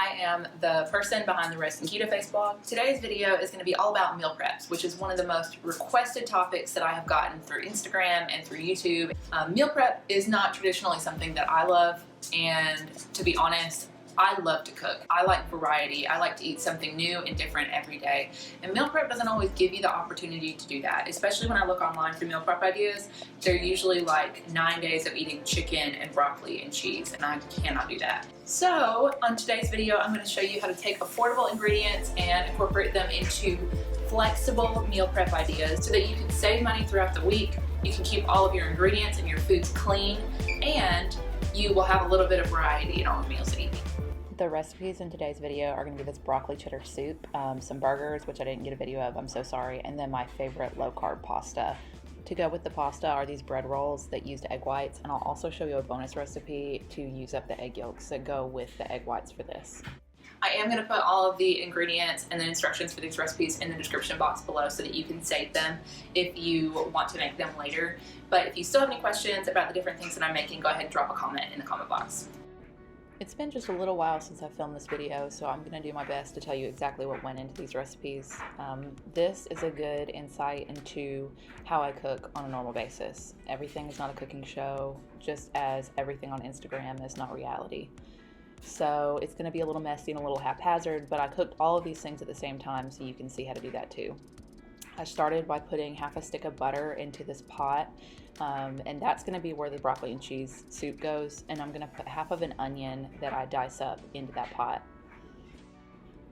I am the person behind the Roast and Keto Face blog. Today's video is going to be all about meal preps, which is one of the most requested topics that I have gotten through Instagram and through YouTube. Meal prep is not traditionally something that I love, and to be honest, I love to cook. I like variety. I like to eat something new and different every day. And meal prep doesn't always give you the opportunity to do that, especially when I look online for meal prep ideas. They're usually like 9 days of eating chicken and broccoli and cheese, and I cannot do that. So on today's video, I'm going to show you how to take affordable ingredients and incorporate them into flexible meal prep ideas so that you can save money throughout the week. You can keep all of your ingredients and your foods clean, and you will have a little bit of variety in all the meals that you eat. The recipes in today's video are going to be this broccoli cheddar soup, some burgers, which I didn't get a video of, I'm so sorry, and then my favorite low-carb pasta. To go with the pasta are these bread rolls that used egg whites, and I'll also show you a bonus recipe to use up the egg yolks that go with the egg whites for this. I am going to put all of the ingredients and the instructions for these recipes in the description box below so that you can save them if you want to make them later. But if you still have any questions about the different things that I'm making, go ahead and drop a comment in the comment box. It's been just a little while since I filmed this video, so I'm going to do my best to tell you exactly what went into these recipes. This is a good insight into how I cook on a normal basis. Everything is not a cooking show, just as everything on Instagram is not reality. So it's going to be a little messy and a little haphazard, but I cooked all of these things at the same time so you can see how to do that too. I started by putting half a stick of butter into this pot, and that's going to be where the broccoli and cheese soup goes, and I'm going to put half of an onion that I dice up into that pot.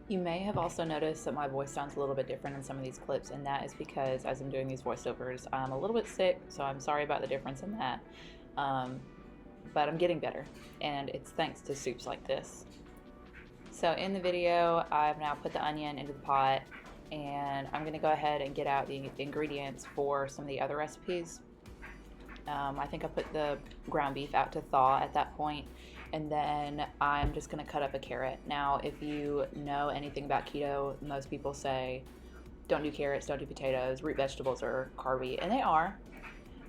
You may have also noticed that my voice sounds a little bit different in some of these clips, and that is because as I'm doing these voiceovers, I'm a little bit sick, so I'm sorry about the difference in that, but I'm getting better, and it's thanks to soups like this. So in the video, I've now put the onion into the pot, and I'm going to go ahead and get out the ingredients for some of the other recipes. I think I put the ground beef out to thaw at that point, and then I'm just going to cut up a carrot. Now, if you know anything about keto, most people say don't do carrots, don't do potatoes, root vegetables are carby, and they are.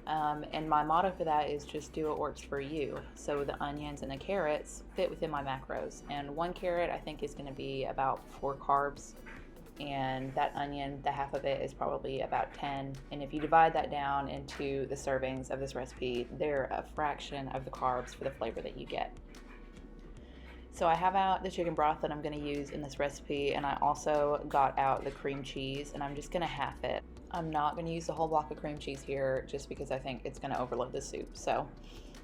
And my motto for that is just do what works for you. So the onions and the carrots fit within my macros, and one carrot I think is going to be about 4 carbs. And that onion, the half of it is probably about 10. And if you divide that down into the servings of this recipe, they're a fraction of the carbs for the flavor that you get. So I have out the chicken broth that I'm going to use in this recipe, and I also got out the cream cheese, and I'm just going to half it. I'm not going to use the whole block of cream cheese here just because I think it's going to overload the soup. So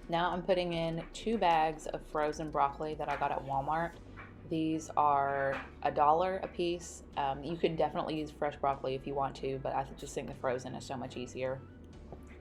now I'm putting in 2 bags of frozen broccoli that I got at Walmart. These are $1 a piece. You can definitely use fresh broccoli if you want to, but I just think the frozen is so much easier.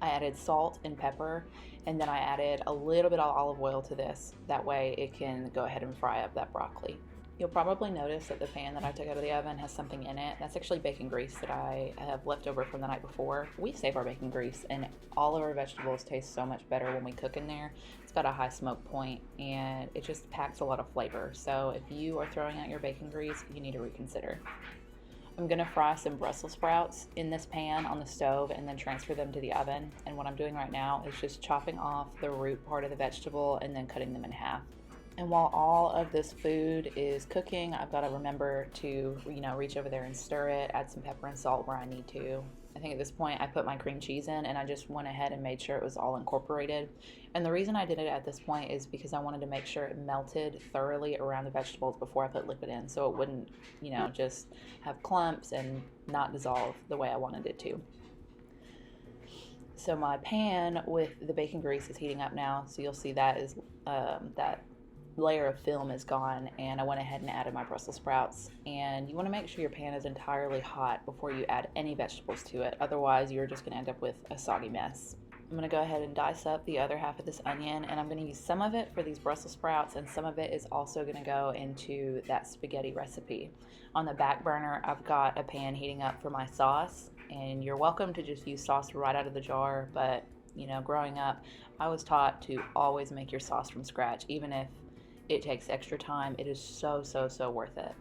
I added salt and pepper, and then I added a little bit of olive oil to this. That way it can go ahead and fry up that broccoli. You'll probably notice that the pan that I took out of the oven has something in it. That's actually bacon grease that I have left over from the night before. We save our bacon grease, and all of our vegetables taste so much better when we cook in there. It's got a high smoke point, and it just packs a lot of flavor. So if you are throwing out your bacon grease, you need to reconsider. I'm going to fry some Brussels sprouts in this pan on the stove and then transfer them to the oven. And what I'm doing right now is just chopping off the root part of the vegetable and then cutting them in half. And while all of this food is cooking, I've got to remember to, reach over there and stir it, add some pepper and salt where I need to. I think at this point I put my cream cheese in, and I just went ahead and made sure it was all incorporated. And the reason I did it at this point is because I wanted to make sure it melted thoroughly around the vegetables before I put liquid in, so it wouldn't, just have clumps and not dissolve the way I wanted it to. So my pan with the bacon grease is heating up now, so you'll see that is that layer of film is gone, and I went ahead and added my Brussels sprouts. And you want to make sure your pan is entirely hot before you add any vegetables to it, otherwise you're just going to end up with a soggy mess. I'm going to go ahead and dice up the other half of this onion, and I'm going to use some of it for these Brussels sprouts, and some of it is also going to go into that spaghetti recipe. On the back burner, I've got a pan heating up for my sauce, and you're welcome to just use sauce right out of the jar, but growing up, I was taught to always make your sauce from scratch, even if it takes extra time. It is so worth it.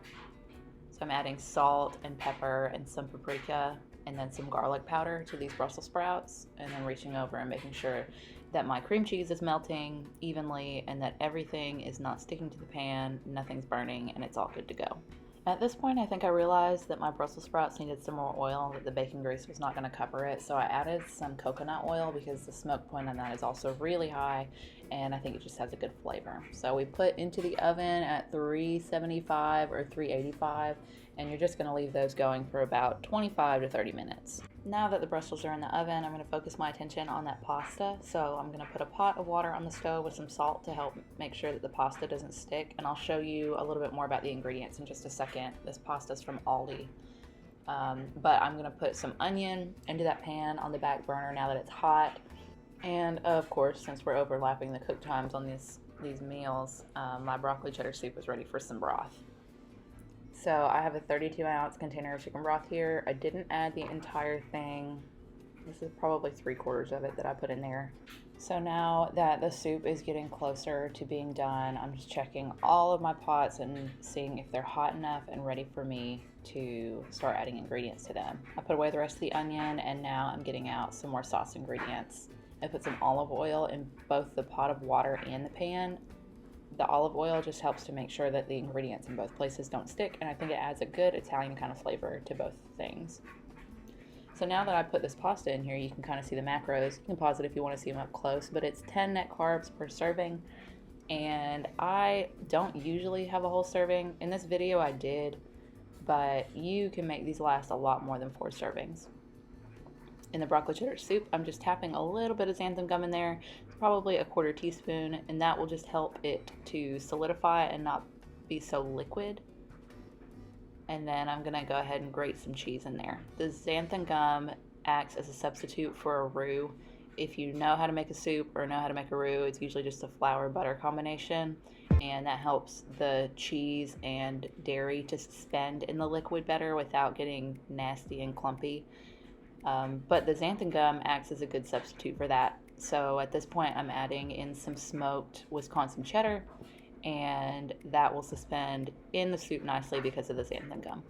So I'm adding salt and pepper and some paprika, and then some garlic powder to these Brussels sprouts, and then reaching over and making sure that my cream cheese is melting evenly and that everything is not sticking to the pan, nothing's burning, and it's all good to go. At this point, I think I realized that my Brussels sprouts needed some more oil, that the bacon grease was not going to cover it, so I added some coconut oil because the smoke point on that is also really high, and I think it just has a good flavor. So we put into the oven at 375 or 385, and you're just going to leave those going for about 25 to 30 minutes. Now that the Brussels are in the oven, I'm going to focus my attention on that pasta. So I'm going to put a pot of water on the stove with some salt to help make sure that the pasta doesn't stick. And I'll show you a little bit more about the ingredients in just a second. This pasta is from Aldi. But I'm going to put some onion into that pan on the back burner now that it's hot. And of course, since we're overlapping the cook times on these meals, my broccoli cheddar soup is ready for some broth. So I have a 32-ounce container of chicken broth here. I didn't add the entire thing. This is probably 3/4 of it that I put in there. So now that the soup is getting closer to being done, I'm just checking all of my pots and seeing if they're hot enough and ready for me to start adding ingredients to them. I put away the rest of the onion, and now I'm getting out some more sauce ingredients. I put some olive oil in both the pot of water and the pan. The olive oil just helps to make sure that the ingredients in both places don't stick, and I think it adds a good Italian kind of flavor to both things. So now that I put this pasta in here, you can kind of see the macros. You can pause it if you want to see them up close, but it's 10 net carbs per serving, and I don't usually have a whole serving. In this video I did, but you can make these last a lot more than 4 servings. In the broccoli cheddar soup, I'm just tapping a little bit of xanthan gum in there. It's probably a 1/4 teaspoon, and that will just help it to solidify and not be so liquid. And then I'm gonna go ahead and grate some cheese in there. The xanthan gum acts as a substitute for a roux. If you know how to make a soup or know how to make a roux, it's usually just a flour butter combination, and that helps the cheese and dairy to suspend in the liquid better without getting nasty and clumpy. But the xanthan gum acts as a good substitute for that. So at this point, I'm adding in some smoked Wisconsin cheddar, and that will suspend in the soup nicely because of the xanthan gum.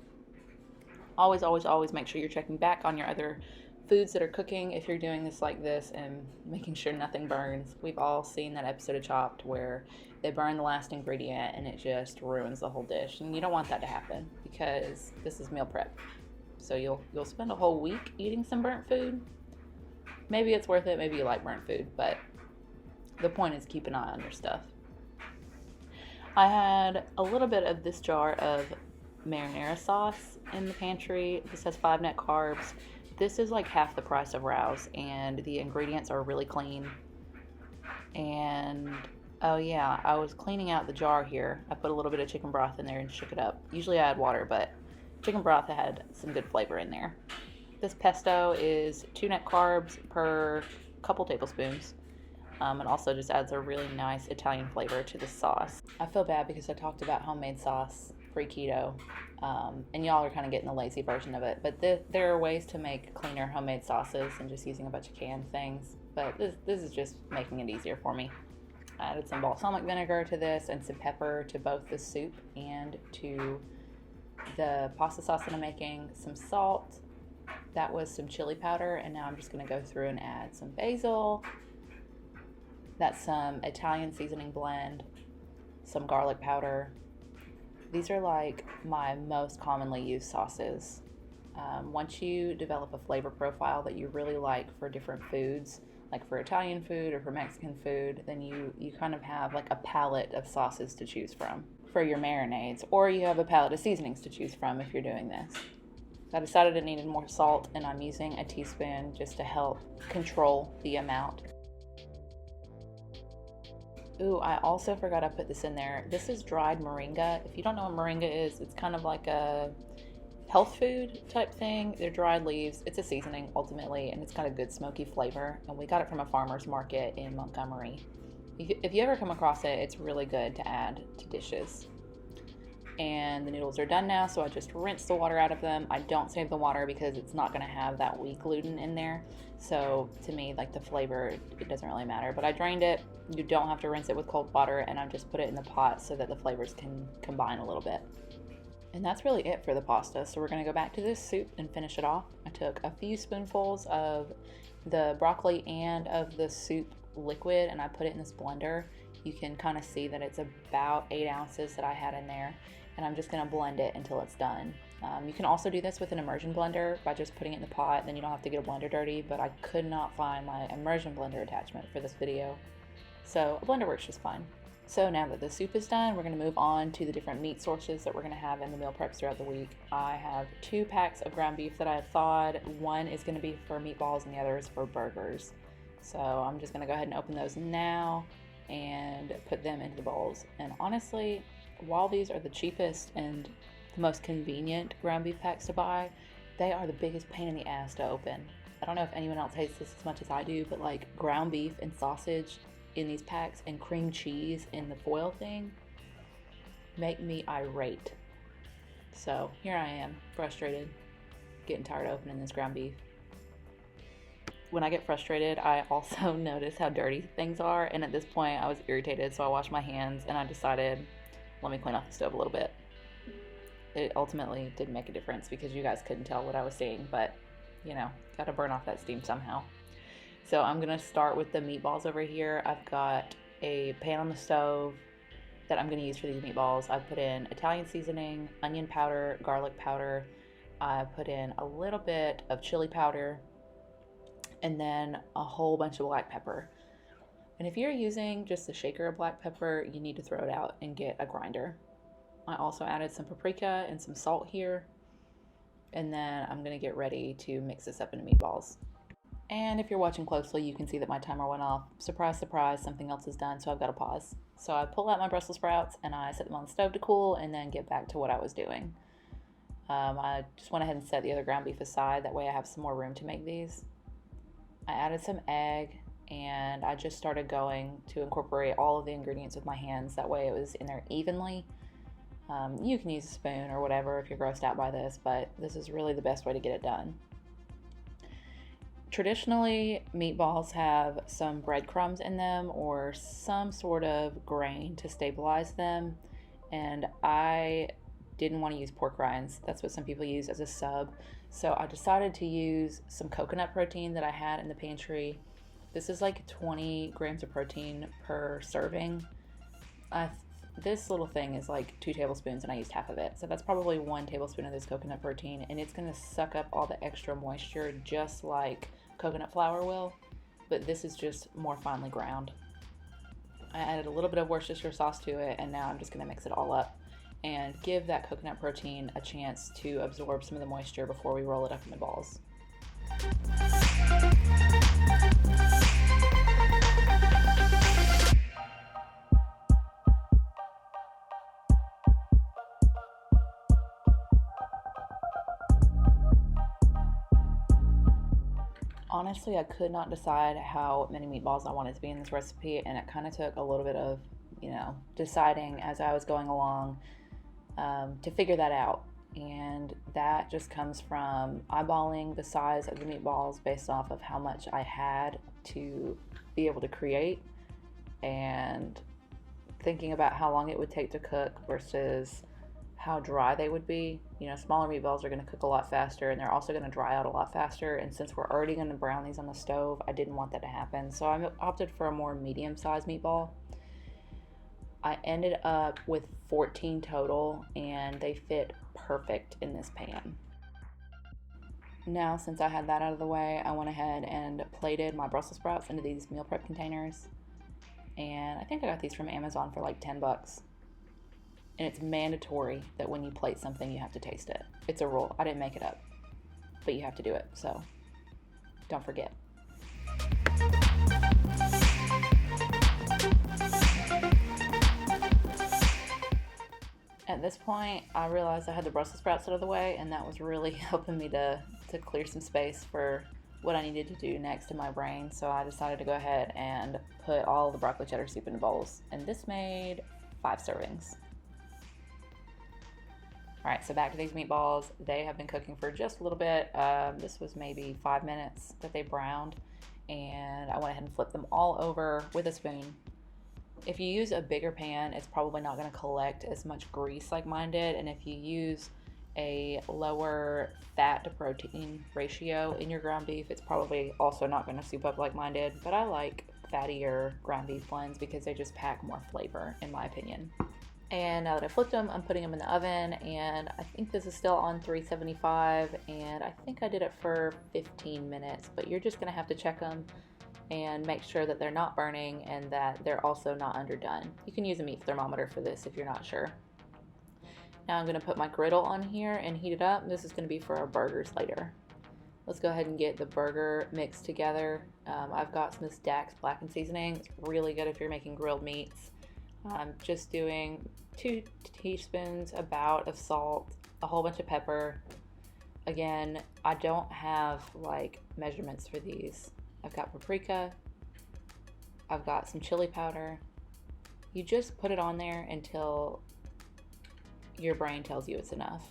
Always, always, always make sure you're checking back on your other foods that are cooking if you're doing this like this, and making sure nothing burns. We've all seen that episode of Chopped where they burn the last ingredient and it just ruins the whole dish, and you don't want that to happen because this is meal prep. So you'll spend a whole week eating some burnt food. Maybe it's worth it, maybe you like burnt food, but the point is keep an eye on your stuff. I had a little bit of this jar of marinara sauce in the pantry. This has 5 net carbs. This is like half the price of Rouse, and the ingredients are really clean. And oh yeah, I was cleaning out the jar here. I put a little bit of chicken broth in there and shook it up. Usually I add water, but chicken broth had some good flavor in there. This pesto is 2 net carbs per couple tablespoons. It also just adds a really nice Italian flavor to the sauce. I feel bad because I talked about homemade sauce pre-keto, and y'all are kind of getting the lazy version of it. But there are ways to make cleaner homemade sauces than just using a bunch of canned things. But this is just making it easier for me. I added some balsamic vinegar to this and some pepper to both the soup and to the pasta sauce that I'm making. Some salt. That was some chili powder, and now I'm just going to go through and add some basil. That's some Italian seasoning blend, some garlic powder. These are like my most commonly used sauces. Once you develop a flavor profile that you really like for different foods, like for Italian food or for Mexican food, then you kind of have like a palette of sauces to choose from for your marinades, or you have a palette of seasonings to choose from if you're doing this. I decided I needed more salt, and I'm using a teaspoon just to help control the amount. Ooh, I also forgot I put this in there. This is dried moringa. If you don't know what moringa is, it's kind of like a health food type thing. They're dried leaves. It's a seasoning ultimately, and it's got a good smoky flavor. And we got it from a farmer's market in Montgomery. If you ever come across it, it's really good to add to dishes. And the noodles are done now, so I just rinse the water out of them. I don't save the water because it's not going to have that wheat gluten in there. So to me, like the flavor, it doesn't really matter. But I drained it. You don't have to rinse it with cold water, and I just put it in the pot so that the flavors can combine a little bit. And that's really it for the pasta. So we're gonna go back to this soup and finish it off. I took a few spoonfuls of the broccoli and of the soup liquid and I put it in this blender. You can kind of see that it's about 8 ounces that I had in there, and I'm just gonna blend it until it's done. You can also do this with an immersion blender by just putting it in the pot, then you don't have to get a blender dirty, but I could not find my immersion blender attachment for this video. So a blender works just fine. So now that the soup is done, we're going to move on to the different meat sources that we're going to have in the meal preps throughout the week. I have 2 packs of ground beef that I have thawed. One is going to be for meatballs and the other is for burgers. So I'm just going to go ahead and open those now and put them into the bowls. And honestly, while these are the cheapest and the most convenient ground beef packs to buy, they are the biggest pain in the ass to open. I don't know if anyone else hates this as much as I do, but like ground beef and sausage in these packs and cream cheese in the foil thing make me irate. So here I am, frustrated, getting tired of opening this ground beef. When I get frustrated, I also notice how dirty things are, and at this point I was irritated, so I washed my hands and I decided, let me clean off the stove a little bit. It ultimately did make a difference because you guys couldn't tell what I was seeing, but you know, gotta burn off that steam somehow. So I'm gonna start with the meatballs over here. I've got a pan on the stove that I'm gonna use for these meatballs. I've put in Italian seasoning, onion powder, garlic powder. I put in a little bit of chili powder, and then a whole bunch of black pepper. And if you're using just a shaker of black pepper, you need to throw it out and get a grinder. I also added some paprika and some salt here. And then I'm gonna get ready to mix this up into meatballs. And if you're watching closely, you can see that my timer went off. Surprise, surprise, something else is done, so I've got to pause. So I pull out my Brussels sprouts and I set them on the stove to cool and then get back to what I was doing. I just went ahead and set the other ground beef aside, that way I have some more room to make these. I added some egg and I just started going to incorporate all of the ingredients with my hands, that way it was in there evenly. You can use a spoon or whatever if you're grossed out by this, but this is really the best way to get it done. Traditionally, meatballs have some breadcrumbs in them or some sort of grain to stabilize them, and I didn't want to use pork rinds. That's what some people use as a sub. So I decided to use some coconut protein that I had in the pantry. This is like 20 grams of protein per serving. This little thing is like 2 tablespoons and I used half of it. So that's probably 1 tablespoon of this coconut protein, and it's going to suck up all the extra moisture just like coconut flour will, but this is just more finely ground. I added a little bit of Worcestershire sauce to it, and now I'm just going to mix it all up and give that coconut protein a chance to absorb some of the moisture before we roll it up in the balls. Honestly, I could not decide how many meatballs I wanted to be in this recipe, and it kind of took a little bit of, deciding as I was going along to figure that out. And that just comes from eyeballing the size of the meatballs based off of how much I had to be able to create, and thinking about how long it would take to cook versus how dry they would be. Smaller meatballs are going to cook a lot faster, and they're also going to dry out a lot faster, and since we're already going to brown these on the stove, I didn't want that to happen, so I opted for a more medium-sized meatball. I ended up with 14 total, and they fit perfect in this pan. Now, since I had that out of the way, I went ahead and plated my Brussels sprouts into these meal prep containers, and I think I got these from Amazon for like $10. And it's mandatory that when you plate something, you have to taste it. It's a rule. I didn't make it up, but you have to do it, so don't forget. At this point, I realized I had the Brussels sprouts out of the way, and that was really helping me to clear some space for what I needed to do next in my brain. So I decided to go ahead and put all the broccoli cheddar soup into bowls, and this made 5 servings. All right, so back to these meatballs. They have been cooking for just a little bit. This was maybe 5 minutes that they browned, and I went ahead and flipped them all over with a spoon. If you use a bigger pan, it's probably not going to collect as much grease like mine did. And if you use a lower fat to protein ratio in your ground beef, it's probably also not going to soup up like mine did. But I like fattier ground beef blends because they just pack more flavor, in my opinion. And now that I flipped them, I'm putting them in the oven, and I think this is still on 375, and I think I did it for 15 minutes, but you're just gonna have to check them and make sure that they're not burning and that they're also not underdone. You can use a meat thermometer for this if you're not sure. Now I'm gonna put my griddle on here and heat it up. This is gonna be for our burgers later. Let's go ahead and get the burger mixed together. I've got some of this Dax blackened seasoning. It's really good if you're making grilled meats. I'm just doing 2 teaspoons about of salt, a whole bunch of pepper. Again, I don't have like measurements for these. I've got paprika, I've got some chili powder. You just put it on there until your brain tells you it's enough.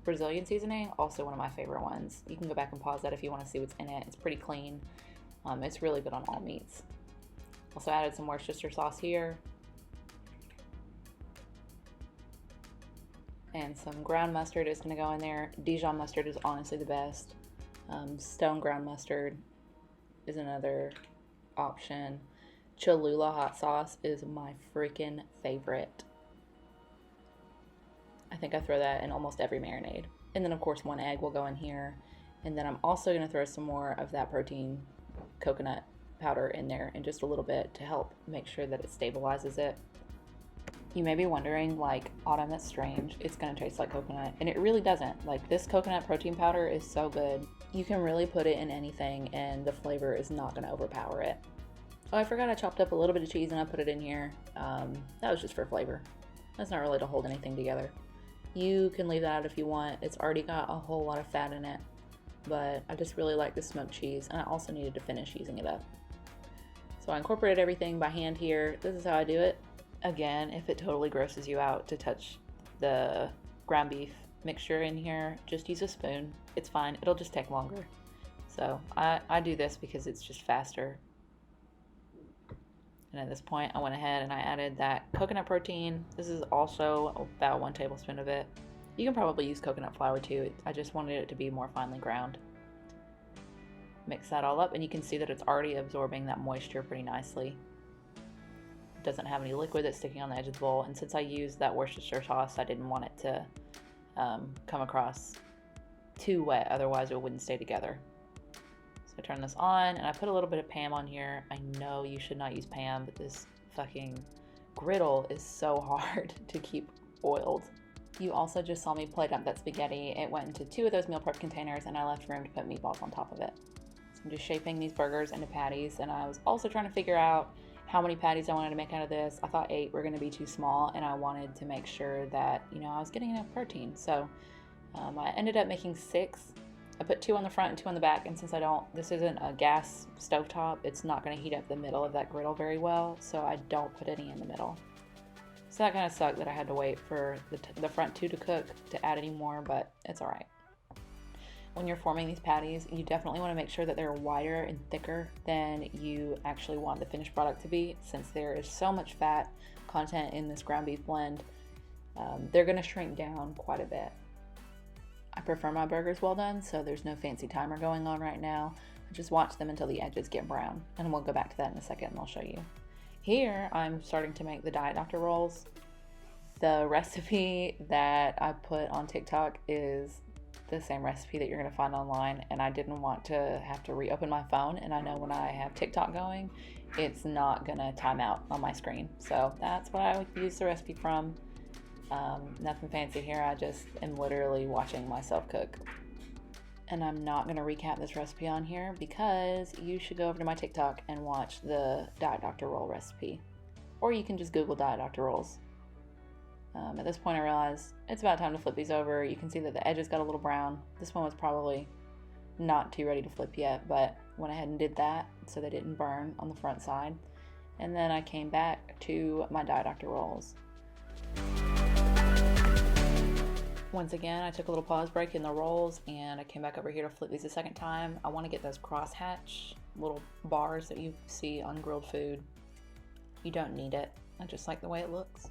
Brazilian seasoning, also one of my favorite ones. You can go back and pause that if you want to see what's in it. It's pretty clean. It's really good on all meats. Also added some Worcestershire sauce here. And some ground mustard is going to go in there. Dijon mustard is honestly the best. Stone ground mustard is another option. Cholula hot sauce is my freaking favorite. I think I throw that in almost every marinade. And then of course 1 egg will go in here. And then I'm also going to throw some more of that protein coconut powder in there in just a little bit to help make sure that it stabilizes it. You may be wondering, like, Autumn, that's strange. It's gonna taste like coconut. And it really doesn't. Like, this coconut protein powder is so good. You can really put it in anything and the flavor is not gonna overpower it. Oh, I forgot I chopped up a little bit of cheese and I put it in here. That was just for flavor. That's not really to hold anything together. You can leave that out if you want. It's already got a whole lot of fat in it. But I just really like the smoked cheese, and I also needed to finish using it up. So I incorporated everything by hand here. This is how I do it. Again, if it totally grosses you out to touch the ground beef mixture in here, just use a spoon. It's fine. It'll just take longer. So I do this because it's just faster. And at this point, I went ahead and I added that coconut protein. This is also about 1 tablespoon of it. You can probably use coconut flour too. I just wanted it to be more finely ground. Mix that all up and you can see that it's already absorbing that moisture pretty nicely. Doesn't have any liquid that's sticking on the edge of the bowl, and since I used that Worcestershire sauce, I didn't want it to come across too wet, otherwise it wouldn't stay together. So I turn this on and I put a little bit of Pam on here. I know you should not use Pam, but this fucking griddle is so hard to keep oiled. You also just saw me plate up that spaghetti. It went into 2 of those meal prep containers and I left room to put meatballs on top of it. So I'm just shaping these burgers into patties, and I was also trying to figure out how many patties I wanted to make out of this. I thought 8 were going to be too small, and I wanted to make sure that, you know, I was getting enough protein. So I ended up making 6. I put 2 on the front and 2 on the back, and since this isn't a gas stovetop, it's not going to heat up the middle of that griddle very well, so I don't put any in the middle. So that kind of sucked that I had to wait for the front 2 to cook to add any more, but it's alright. When you're forming these patties, you definitely want to make sure that they're wider and thicker than you actually want the finished product to be, since there is so much fat content in this ground beef blend. They're going to shrink down quite a bit. I prefer my burgers well done, so there's no fancy timer going on right now. I just watch them until the edges get brown, and we'll go back to that in a second and I'll show you. Here, I'm starting to make the Diet Dr. rolls. The recipe that I put on TikTok is the same recipe that you're going to find online, and I didn't want to have to reopen my phone, and I know when I have TikTok going, it's not going to time out on my screen. So that's what I use the recipe from. Nothing fancy here. I just am literally watching myself cook. And I'm not going to recap this recipe on here because you should go over to my TikTok and watch the Diet Dr. roll recipe. Or you can just Google Diet Dr. rolls. At this point I realized it's about time to flip these over. You can see that the edges got a little brown. This one was probably not too ready to flip yet, but went ahead and did that so they didn't burn on the front side. And then I came back to my Diet Dr. rolls. Once again, I took a little pause break in the rolls and I came back over here to flip these a second time. I want to get those crosshatch little bars that you see on grilled food. You don't need it. I just like the way it looks.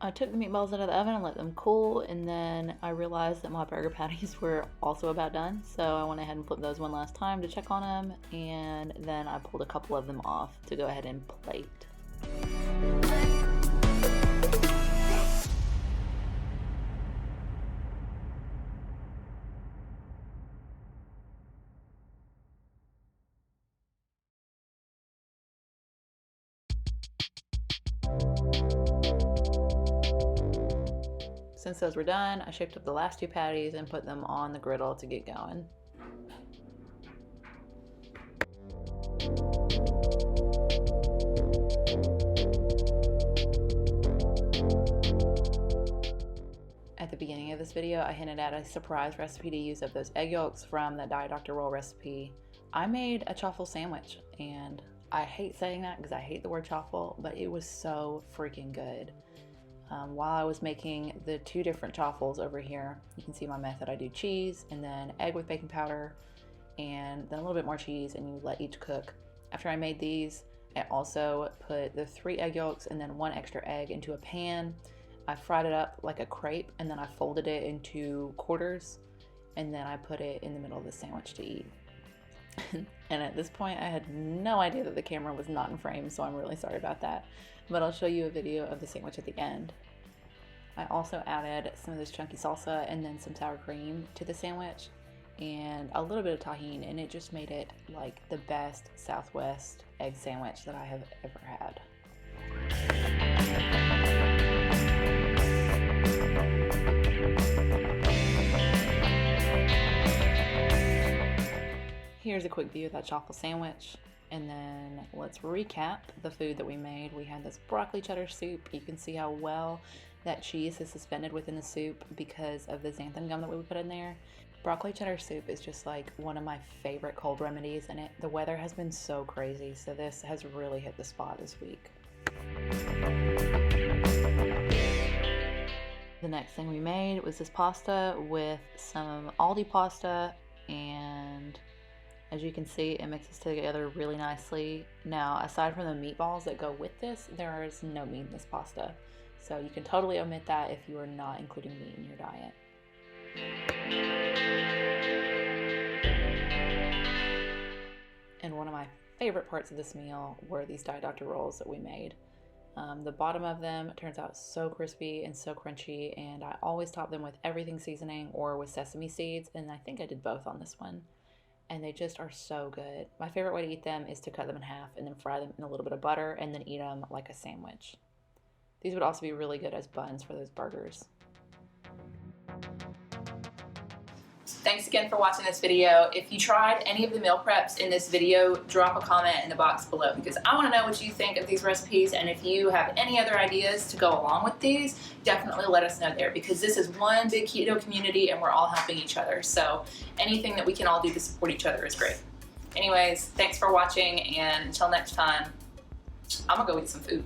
I took the meatballs out of the oven and let them cool, and then I realized that my burger patties were also about done, so I went ahead and flipped those one last time to check on them, and then I pulled a couple of them off to go ahead and plate. Since those were done, I shaped up the last two patties and put them on the griddle to get going. At the beginning of this video, I hinted at a surprise recipe to use up those egg yolks from that Diet Dr. roll recipe. I made a Chaffle sandwich, and I hate saying that because I hate the word Chaffle, but it was so freaking good. While I was making the two different Chaffles over here, you can see my method. I do cheese and then egg with baking powder and then a little bit more cheese, and you let each cook. After I made these, I also put the 3 egg yolks and then 1 extra egg into a pan. I fried it up like a crepe, and then I folded it into quarters, and then I put it in the middle of the sandwich to eat. And at this point, I had no idea that the camera was not in frame, so I'm really sorry about that. But I'll show you a video of the sandwich at the end. I also added some of this chunky salsa and then some sour cream to the sandwich and a little bit of tahini, and it just made it like the best Southwest egg sandwich that I have ever had. Here's a quick view of that Chaffle sandwich, and then let's recap the food that we made. We had this broccoli cheddar soup. You can see how well that cheese is suspended within the soup because of the xanthan gum that we put in there. Broccoli cheddar soup is just like one of my favorite cold remedies, and the weather has been so crazy, so this has really hit the spot this week. The next thing we made was this pasta with some Aldi pasta, and as you can see, it mixes together really nicely. Now, aside from the meatballs that go with this, there is no meat in this pasta. So you can totally omit that if you are not including meat in your diet. And one of my favorite parts of this meal were these Diet Dr. rolls that we made. The bottom of them turns out so crispy and so crunchy, and I always top them with everything seasoning or with sesame seeds, and I think I did both on this one. And they just are so good. My favorite way to eat them is to cut them in half and then fry them in a little bit of butter and then eat them like a sandwich. These would also be really good as buns for those burgers. Thanks again for watching this video. If you tried any of the meal preps in this video, drop a comment in the box below because I want to know what you think of these recipes, and if you have any other ideas to go along with these, definitely let us know there because this is one big keto community and we're all helping each other. So anything that we can all do to support each other is great. Anyways, thanks for watching, and until next time, I'm gonna go eat some food.